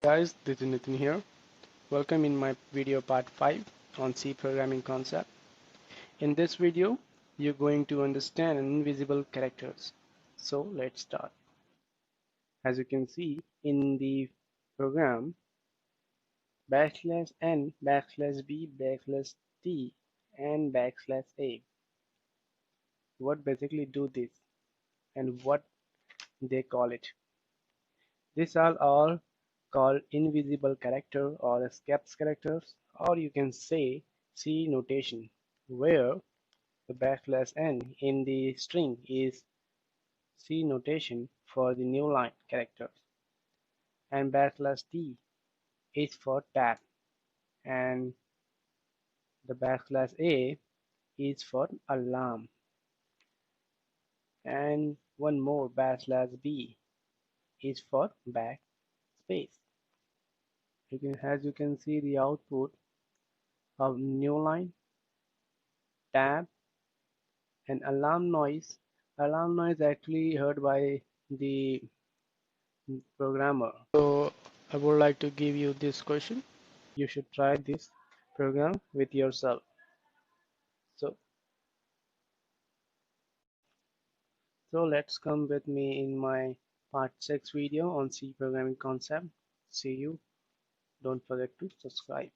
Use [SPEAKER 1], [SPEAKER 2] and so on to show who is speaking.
[SPEAKER 1] Guys, this is Nitin here. Welcome in my video part 5 on C programming concept. In this video, you're going to understand invisible characters. So let's start. As you can see in the program, \n, \b, \t, and \a. What basically do this and what they call it. These are all called invisible character or escapes characters, or you can say C notation, where the \n in the string is C notation for the new line characters, and \t is for tab, and the \a is for alarm, and one more \b is for backspace. As you can see the output of new line, tab, and alarm noise. Alarm noise actually heard by the programmer. So I would like to give you this question. You should try this program with yourself. So let's come with me in my part 6 video on C programming concept. See you. Don't forget to subscribe.